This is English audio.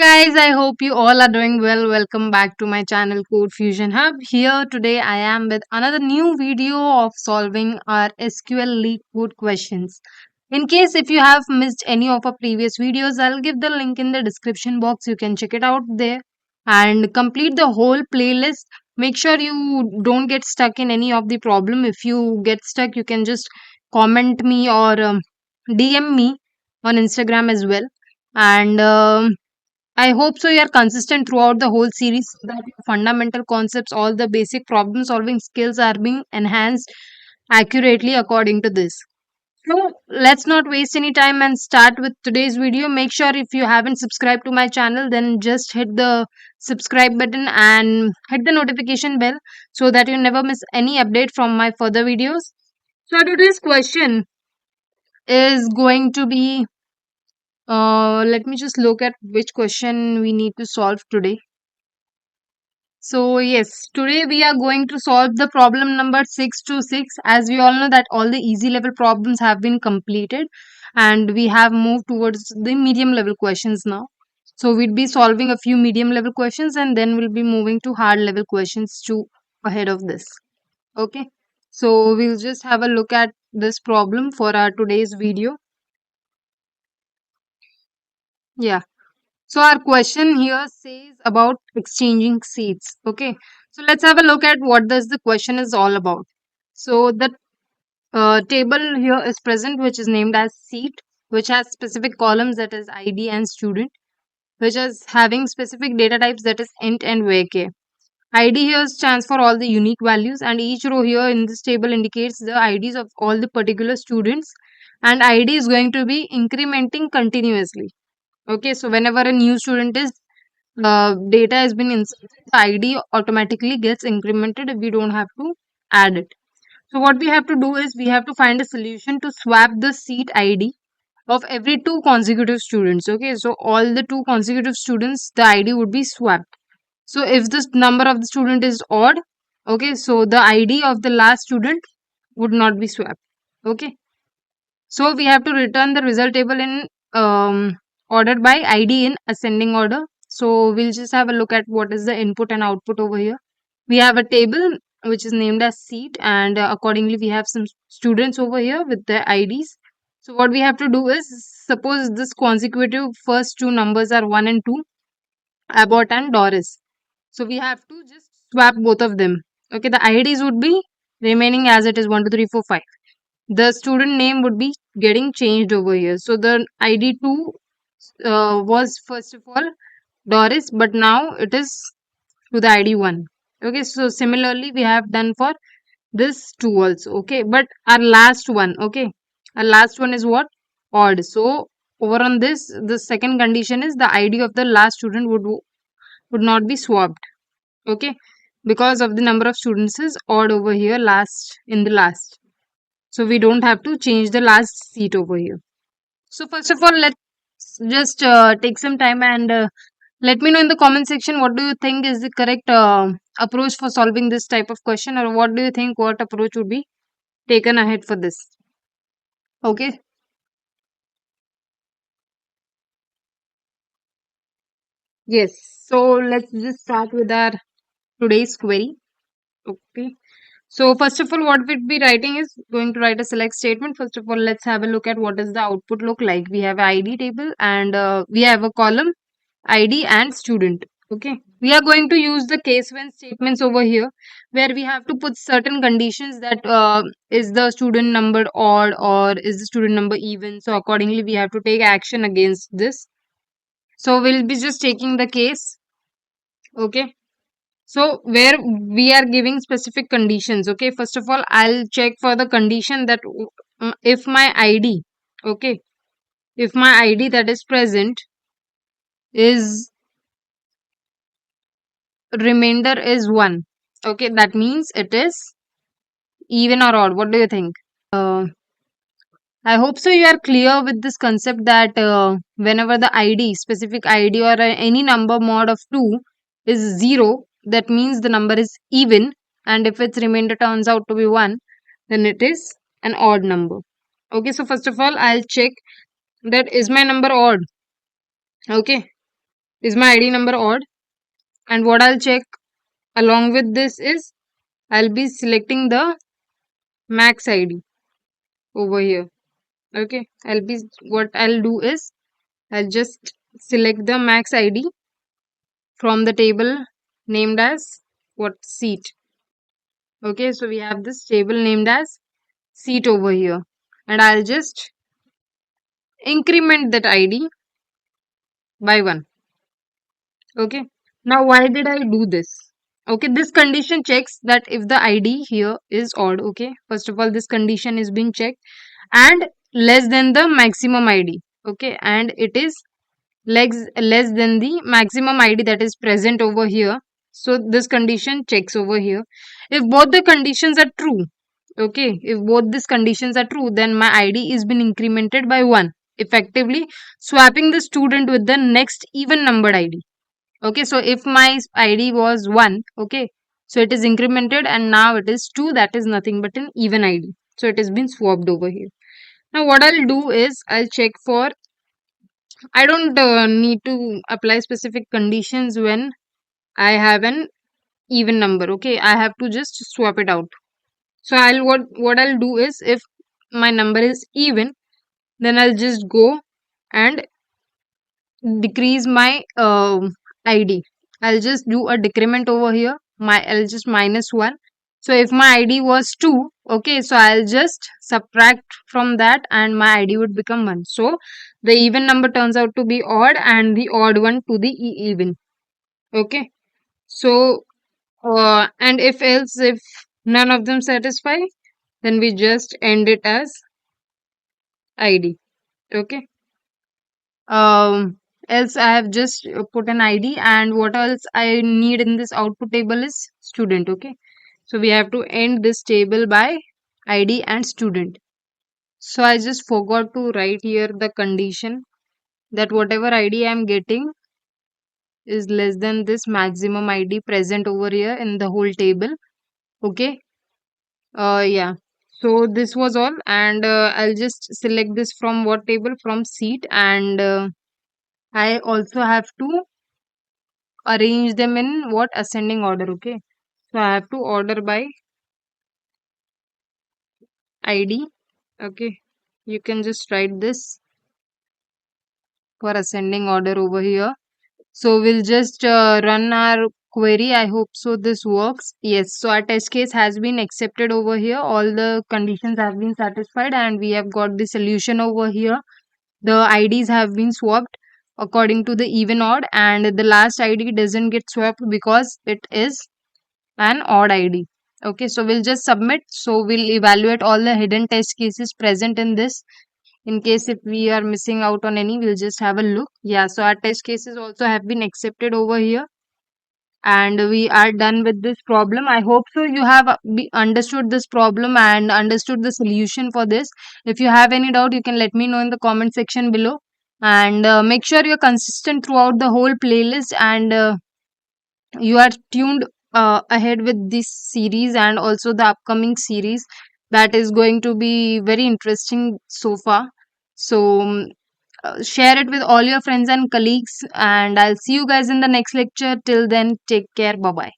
Guys, I hope you all are doing well. Welcome back to my channel Code Fusion Hub. Here today I am with another new video of solving our SQL Leetcode questions. In case if you have missed any of our previous videos, I'll give the link in the description box. You can check it out there and complete the whole playlist. Make sure you don't get stuck in any of the problem. If you get stuck, you can just comment me or DM me on Instagram as well. And I hope so you are consistent throughout the whole series so that your fundamental concepts, all the basic problem solving skills are being enhanced accurately according to this. So let's not waste any time and start with today's video. Make sure if you haven't subscribed to my channel, then just hit the subscribe button and hit the notification bell so that you never miss any update from my further videos. So today's question is going to be let me just look at which question we need to solve today. So yes, today we are going to solve the problem number 626. As we all know that all the easy level problems have been completed and we have moved towards the medium level questions now. So we'd be solving a few medium level questions and then we'll be moving to hard level questions to ahead of this. Okay. So we'll just have a look at this problem for our today's video. Yeah. So our question here says about exchanging seats. Okay. So let's have a look at what does the question is all about. So the table here is present, which is named as seat, which has specific columns that is ID and student, which is having specific data types that is int and vk. ID here stands for all the unique values, and each row here in this table indicates the IDs of all the particular students, and ID is going to be incrementing continuously. Okay, so whenever a new student is data has been inserted, the ID automatically gets incremented if we don't have to add it. So what we have to do is we have to find a solution to swap the seat ID of every two consecutive students. Okay, so all the two consecutive students, the ID would be swapped. So if this number of the student is odd, okay, so the ID of the last student would not be swapped. Okay, so we have to return the result table in ordered by ID in ascending order. So we'll just have a look at what is the input and output over here. We have a table which is named as seat, and accordingly we have some students over here with their IDs. So what we have to do is, suppose this consecutive first two numbers are 1 and 2, Abbott and Doris. So we have to just swap both of them. Okay, the IDs would be remaining as it is 1, 2, 3, 4, 5. The student name would be getting changed over here. So the ID2 was first of all Doris, but now it is to the ID1. Okay, so similarly we have done for this 2 also. Okay, but our last one, okay, our last one is what? Odd. So over on this, the second condition is the ID of the last student would not be swapped. Okay, because of the number of students is odd over here last in the last. So we don't have to change the last seat over here. So first of all, let's just take some time and let me know in the comment section what do you think is the correct approach for solving this type of question, or what do you think what approach would be taken ahead for this. Okay. Yes. So let's just start with our today's query. Okay. So first of all, what we'd be writing is going to write a select statement. First of all, let's have a look at what does the output look like. We have ID table and we have a column ID and student. Okay. We are going to use the case when statements over here where we have to put certain conditions that is the student number odd or is the student number even. So accordingly, we have to take action against this. So we'll be just taking the case. Okay. So where we are giving specific conditions. Okay, first of all, I'll check for the condition that if my ID, okay, if my ID that is present is remainder is 1. Okay, that means it is even or odd. What do you think? I hope so you are clear with this concept that whenever the ID, specific ID or any number mod of 2 is 0, that means the number is even, and if its remainder turns out to be 1, then it is an odd number. Okay, so first of all, I'll check that is my number odd. Okay, Is my ID number odd? And what I'll check along with this is I'll be selecting the max ID over here. Okay, what I'll do is I'll just select the max ID from the table named as what seat. Okay, so we have this table named as seat over here, and I'll just increment that ID by 1. Okay, now why did I do this? Okay, this condition checks that if the ID here is odd. Okay, first of all, this condition is being checked and less than the maximum ID. Okay, and it is less than the maximum ID that is present over here. So this condition checks over here. If both the conditions are true, okay, if both these conditions are true, then my ID is been incremented by 1, effectively swapping the student with the next even numbered ID. Okay, so if my ID was 1, okay, so it is incremented and now it is 2, that is nothing but an even ID. So it has been swapped over here. Now what I'll do is I'll check for, I don't need to apply specific conditions when I have an even number. Okay, I have to just swap it out. So what I'll do is if my number is even, then I'll just go and decrease my ID. I'll just do a decrement over here. I'll just minus 1. So if my ID was 2, okay, so I'll just subtract from that and my ID would become 1. So the even number turns out to be odd and the odd one to the even. Okay. So and if else, if none of them satisfy, then we just end it as ID. Okay. Else I have just put an ID, and what else I need in this output table is student. Okay, so we have to end this table by ID and student. So I just forgot to write here the condition that whatever ID I am getting is less than this maximum ID present over here in the whole table. Okay, yeah, so this was all, and I'll just select this from what table, from seat, and I also have to arrange them in what, ascending order. Okay, so I have to order by ID. Okay, you can just write this for ascending order over here. So we'll just run our query. I hope so this works. Yes, so our test case has been accepted over here. All the conditions have been satisfied and we have got the solution over here. The IDs have been swapped according to the even odd, and the last ID doesn't get swapped because it is an odd ID. Okay, so we'll just submit. So we'll evaluate all the hidden test cases present in this. In case if we are missing out on any, we'll just have a look. Yeah, so our test cases also have been accepted over here, and we are done with this problem. I hope so you have understood this problem and understood the solution for this. If you have any doubt, you can let me know in the comment section below, and make sure you're consistent throughout the whole playlist, and you are tuned ahead with this series and also the upcoming series that is going to be very interesting so far. So share it with all your friends and colleagues, and I'll see you guys in the next lecture. Till then, take care. Bye bye.